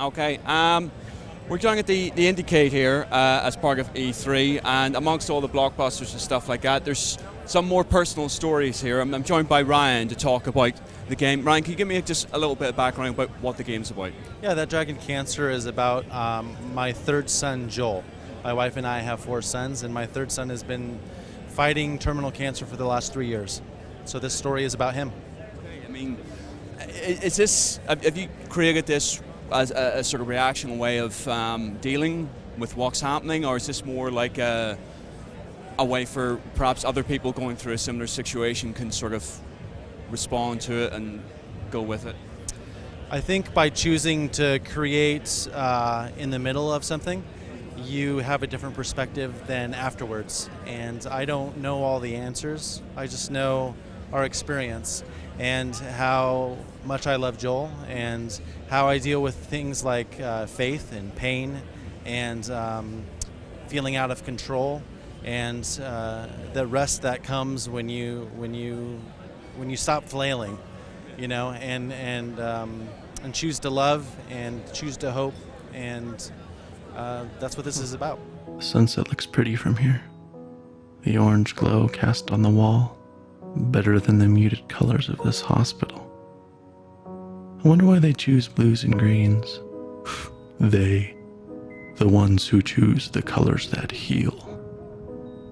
Okay. We're doing at the Indicate here as part of E3, and amongst all the blockbusters and stuff like that, there's some more personal stories here. I'm joined by Ryan to talk about the game. Ryan, can you give me just a little bit of background about what the game's about? Yeah, That Dragon Cancer is about my third son, Joel. My wife and I have 4 sons, and my third son has been fighting terminal cancer for the last 3 years. So this story is about him. Okay, I mean, is this, have you created this as a sort of reaction way of dealing with what's happening, or is this more like a way for perhaps other people going through a similar situation can sort of respond to it and go with it? I think by choosing to create in the middle of something, you have a different perspective than afterwards. And I don't know all the answers. I just know our experience and how much I love Joel and how I deal with things like faith and pain and feeling out of control and the rest that comes when you stop flailing, you know, and choose to love and choose to hope, and that's what this is about. The sunset looks pretty from here. The orange glow cast on the wall, better than the muted colors of this hospital. I wonder why they choose blues and greens. They, the ones who choose the colors that heal.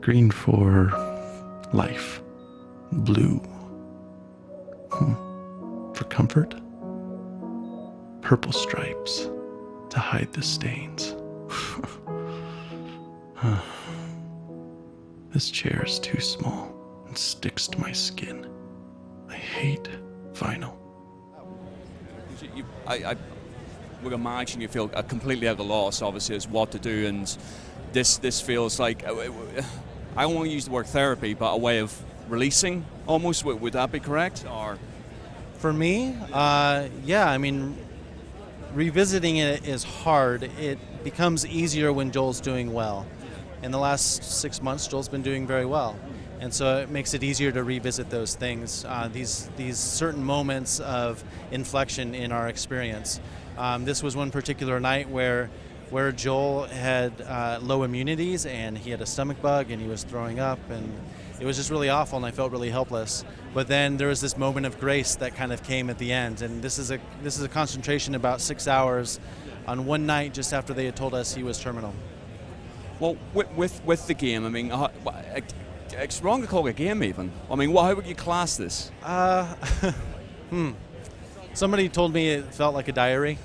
Green for life, blue for comfort, purple stripes to hide the stains. This chair is too small and sticks to my skin. I hate vinyl. I would imagine you feel completely at a loss, obviously, as what to do, and this feels like, I don't want to use the word therapy, but a way of releasing, almost. Would that be correct? Or for me, yeah, I mean, revisiting it is hard. It becomes easier when Joel's doing well. In the last 6 months, Joel's been doing very well. And so it makes it easier to revisit those things, these certain moments of inflection in our experience. This was one particular night where Joel had low immunities and he had a stomach bug and he was throwing up, and it was just really awful and I felt really helpless. But then there was this moment of grace that kind of came at the end, and this is a concentration about 6 hours on one night just after they had told us he was terminal. Well, with the game, I mean, it's wrong to call it a game even. I mean, how would you class this? Somebody told me it felt like a diary,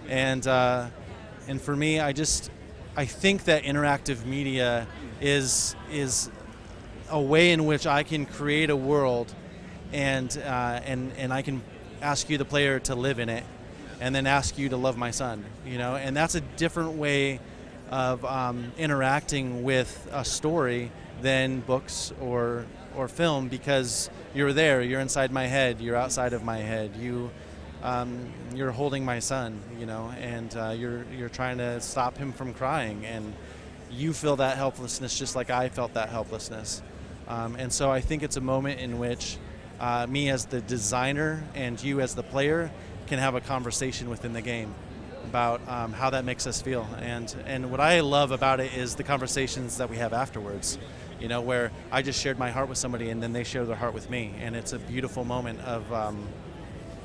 and for me, I think that interactive media is a way in which I can create a world, and I can ask you, the player, to live in it, and then ask you to love my son. You know, and that's a different way of interacting with a story than books or film, because you're there, you're inside my head, you're outside of my head, you're holding my son, you know, and you're trying to stop him from crying, and you feel that helplessness just like I felt that helplessness. And so I think it's a moment in which me as the designer and you as the player can have a conversation within the game about how that makes us feel. And what I love about it is the conversations that we have afterwards, you know, where I just shared my heart with somebody and then they share their heart with me. And it's a beautiful moment of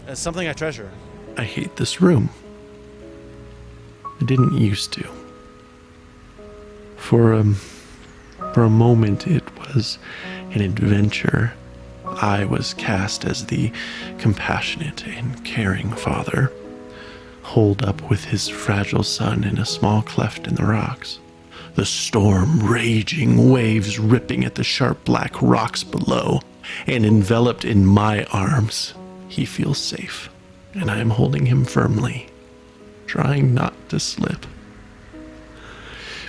it's something I treasure. I hate this room. I didn't used to. For a moment it was an adventure. I was cast as the compassionate and caring father, holed up with his fragile son in a small cleft in the rocks. The storm raging, waves ripping at the sharp black rocks below, and enveloped in my arms, he feels safe, and I am holding him firmly, trying not to slip.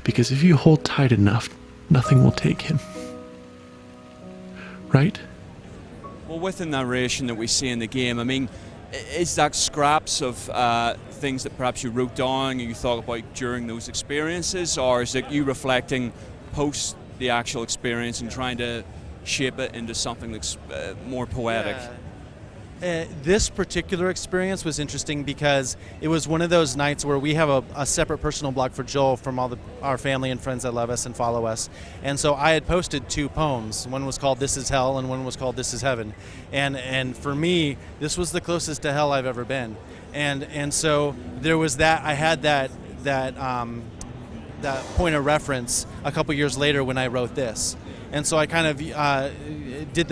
Because if you hold tight enough, nothing will take him. Right? Well, with the narration that we see in the game, I mean, is that scraps of things that perhaps you wrote down and you thought about during those experiences, or is it you reflecting post the actual experience and trying to shape it into something that's more poetic? This particular experience was interesting because it was one of those nights where we have a separate personal blog for Joel from our family and friends that love us and follow us. And so I had posted 2 poems. One was called This Is Hell and one was called This Is Heaven. And for me, this was the closest to hell I've ever been. And so there was that, I had that point of reference a couple years later when I wrote this. And so I kind of did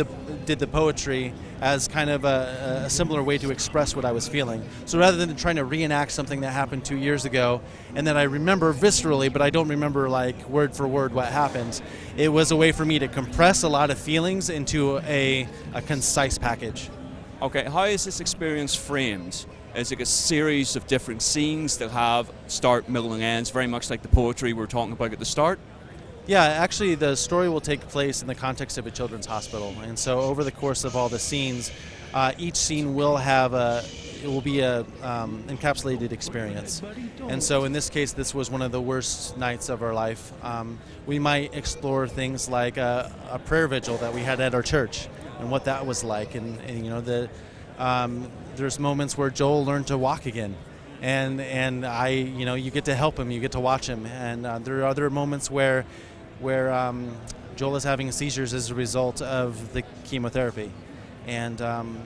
the poetry as kind of a similar way to express what I was feeling. So rather than trying to reenact something that happened 2 years ago and that I remember viscerally, but I don't remember like word for word what happened, it was a way for me to compress a lot of feelings into a concise package. Okay, how is this experience framed? Is it a series of different scenes that have start, middle, and ends, very much like the poetry we were talking about at the start? Yeah, actually the story will take place in the context of a children's hospital. And so over the course of all the scenes, each scene will have it will be a encapsulated experience. And so in this case, this was one of the worst nights of our life. We might explore things like a prayer vigil that we had at our church and what that was like. And you know, there's moments where Joel learned to walk again. And you get to help him, you get to watch him. And there are other moments where Joel is having seizures as a result of the chemotherapy, and I'm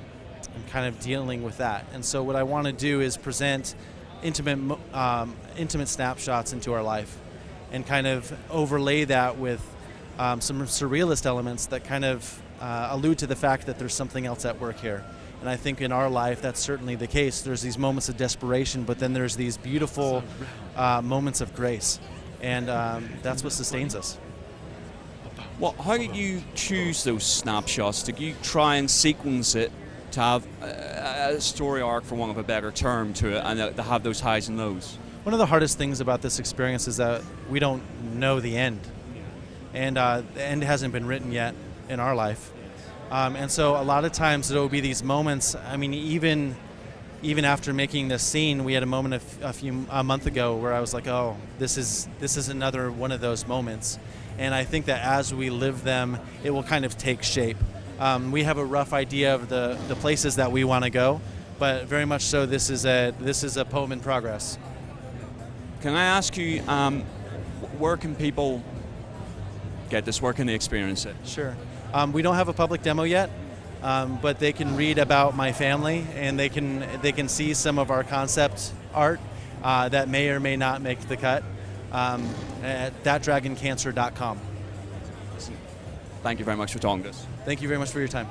kind of dealing with that. And so what I want to do is present intimate snapshots into our life, and kind of overlay that with some surrealist elements that kind of allude to the fact that there's something else at work here. And I think in our life that's certainly the case. There's these moments of desperation, but then there's these beautiful moments of grace. And that's what sustains us. Well, how did you choose those snapshots? Did you try and sequence it to have a story arc, for want of a better term, to it, and to have those highs and lows? One of the hardest things about this experience is that we don't know the end. And the end hasn't been written yet in our life. And so a lot of times there will be these moments. I mean, even after making this scene, we had a moment a month ago where I was like, oh, this is another one of those moments. And I think that as we live them, it will kind of take shape. We have a rough idea of the places that we want to go, but very much so this is a poem in progress. Can I ask you, where can people get this? Where can they experience it? Sure. We don't have a public demo yet. But they can read about my family, and they can see some of our concept art that may or may not make the cut at thatdragoncancer.com. Thank you very much for talking to us. Thank you very much for your time.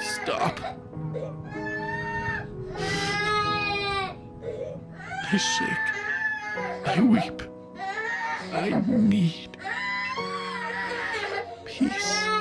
Stop. I shake. I weep. I need peace.